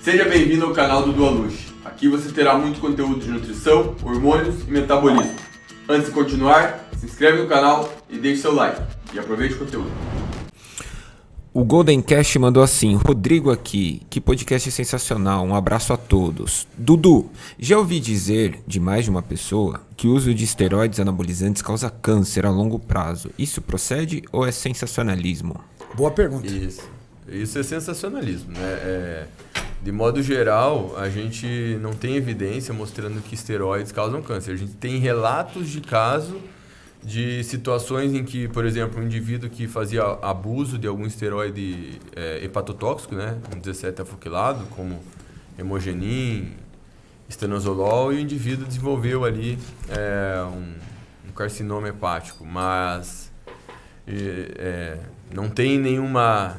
Seja bem-vindo ao canal do Dualush. Aqui você terá muito conteúdo de nutrição, hormônios e metabolismo. Antes de continuar, se inscreve no canal e deixe seu like. E aproveite o conteúdo. O Golden Cash mandou assim: Rodrigo aqui, que podcast sensacional, um abraço a todos. Dudu, já ouvi dizer de mais de uma pessoa que o uso de esteroides anabolizantes causa câncer a longo prazo. Isso procede ou é sensacionalismo? Boa pergunta. Isso é sensacionalismo, né? De modo geral, a gente não tem evidência mostrando que esteroides causam câncer. A gente tem relatos de caso de situações em que, por exemplo, um indivíduo que fazia abuso de algum esteroide hepatotóxico, né, um 17-afuquilado, como hemogenin, estanozolol, e o indivíduo desenvolveu ali um carcinoma hepático, mas não tem nenhuma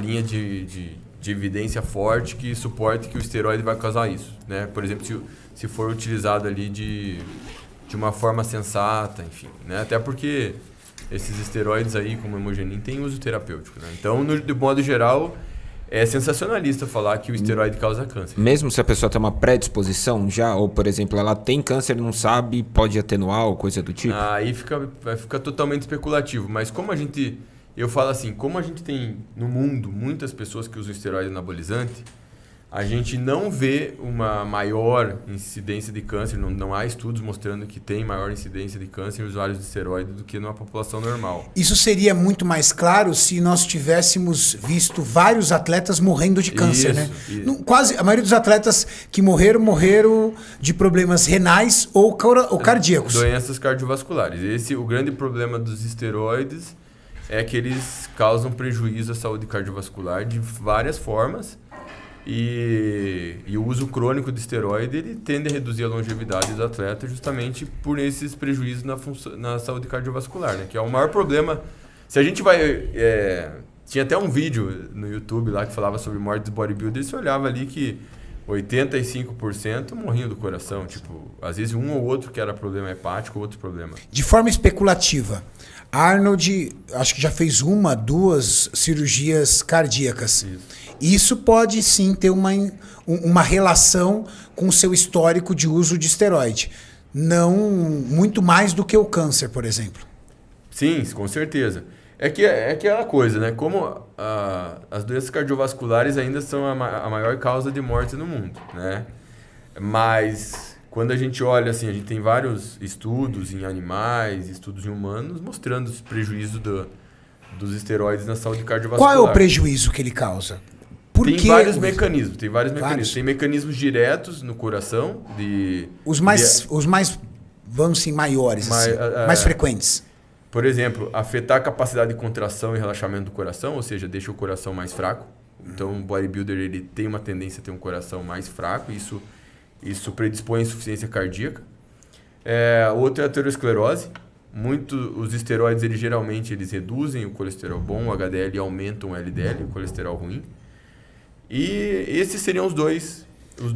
linha de evidência forte que suporte que o esteroide vai causar isso, né? Por exemplo, se for utilizado ali de uma forma sensata, enfim, né? Até porque esses esteroides aí, como o hemogenin, têm uso terapêutico, né? Então, de modo geral, é sensacionalista falar que o esteroide causa câncer. Mesmo se a pessoa tem uma predisposição já, ou por exemplo, ela tem câncer e não sabe, pode atenuar ou coisa do tipo? Aí vai ficar totalmente especulativo, mas eu falo assim, como a gente tem no mundo muitas pessoas que usam esteroide anabolizante, a gente não vê uma maior incidência de câncer, não há estudos mostrando que tem maior incidência de câncer em usuários de esteroide do que numa população normal. Isso seria muito mais claro se nós tivéssemos visto vários atletas morrendo de câncer, né? Quase a maioria dos atletas que morreram de problemas renais ou cardíacos. Doenças cardiovasculares. O grande problema dos esteroides é que eles causam prejuízo à saúde cardiovascular de várias formas. E o uso crônico de esteroide ele tende a reduzir a longevidade do atleta justamente por esses prejuízos na saúde cardiovascular, né? Que é o maior problema. Se a gente vai... tinha até um vídeo no YouTube lá que falava sobre morte dos bodybuilders, você olhava ali que 85% morriam do coração. Tipo, às vezes um ou outro que era problema hepático, outro problema. De forma especulativa, Arnold, acho que já fez 1, 2 cirurgias cardíacas. Isso pode sim ter uma relação com o seu histórico de uso de esteroide. Não muito mais do que o câncer, por exemplo. Sim, com certeza. É aquela coisa, né? Como as doenças cardiovasculares ainda são a maior causa de morte no mundo, né? Mas quando a gente olha assim, a gente tem vários estudos em animais, estudos em humanos, mostrando os prejuízos dos esteroides na saúde cardiovascular. Qual é o prejuízo que ele causa? Tem vários mecanismos. Tem mecanismos diretos no coração. Os mais, vamos assim, maiores, mais frequentes. Por exemplo, afetar a capacidade de contração e relaxamento do coração, ou seja, deixa o coração mais fraco. Então, o bodybuilder ele tem uma tendência a ter um coração mais fraco, isso predispõe à insuficiência cardíaca. Outro é a aterosclerose. Os esteroides, geralmente, eles reduzem o colesterol bom, o HDL, e aumentam o LDL, o colesterol ruim. E esses seriam os dois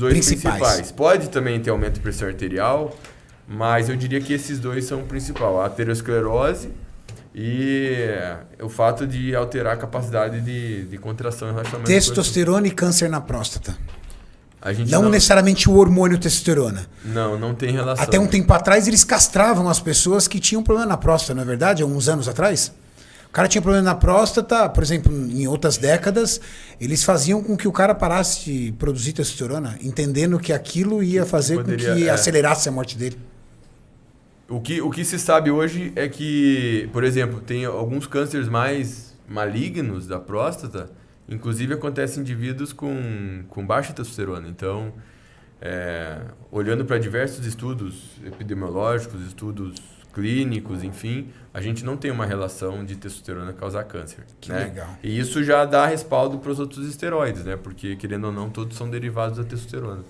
principais. Pode também ter aumento de pressão arterial, mas eu diria que esses dois são o principal. A aterosclerose e o fato de alterar a capacidade de contração e relaxamento. Testosterona e câncer na próstata. Não necessariamente o hormônio testosterona. Não tem relação. Até um tempo atrás eles castravam as pessoas que tinham problema na próstata, não é verdade? Há uns anos atrás. O cara tinha problema na próstata, por exemplo, em outras décadas, eles faziam com que o cara parasse de produzir testosterona, entendendo que aquilo ia fazer com que acelerasse a morte dele. O que se sabe hoje é que, por exemplo, tem alguns cânceres mais malignos da próstata, inclusive acontecem em indivíduos com baixa testosterona. Então, olhando para diversos estudos epidemiológicos, estudos clínicos, enfim, a gente não tem uma relação de testosterona causar câncer. Que né? legal. E isso já dá respaldo para os outros esteroides, né? Porque, querendo ou não, todos são derivados da testosterona.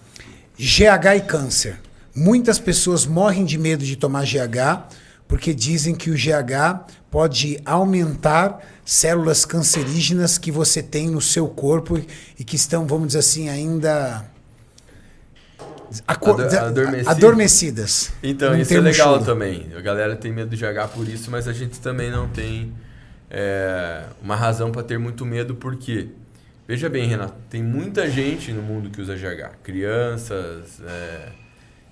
GH e câncer. Muitas pessoas morrem de medo de tomar GH porque dizem que o GH pode aumentar células cancerígenas que você tem no seu corpo e que estão, vamos dizer assim, ainda adormecidas. Então, isso é legal também. A galera tem medo do GH por isso, mas a gente também não tem uma razão para ter muito medo, porque Veja bem, Renato, tem muita gente no mundo que usa GH. Crianças,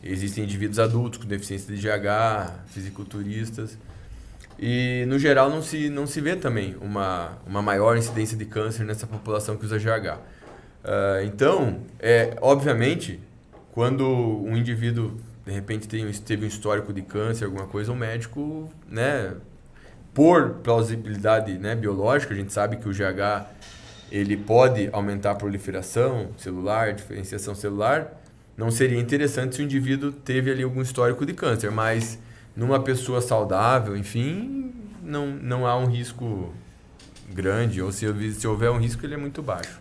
existem indivíduos adultos com deficiência de GH, fisiculturistas. E, no geral, não se vê também uma maior incidência de câncer nessa população que usa GH. Então, obviamente, quando um indivíduo, de repente, teve um histórico de câncer, alguma coisa, o médico, né, por plausibilidade, né, biológica, a gente sabe que o GH ele pode aumentar a proliferação celular, diferenciação celular. Não seria interessante se o indivíduo teve ali algum histórico de câncer, mas numa pessoa saudável, enfim, não há um risco grande, ou se houver um risco, ele é muito baixo.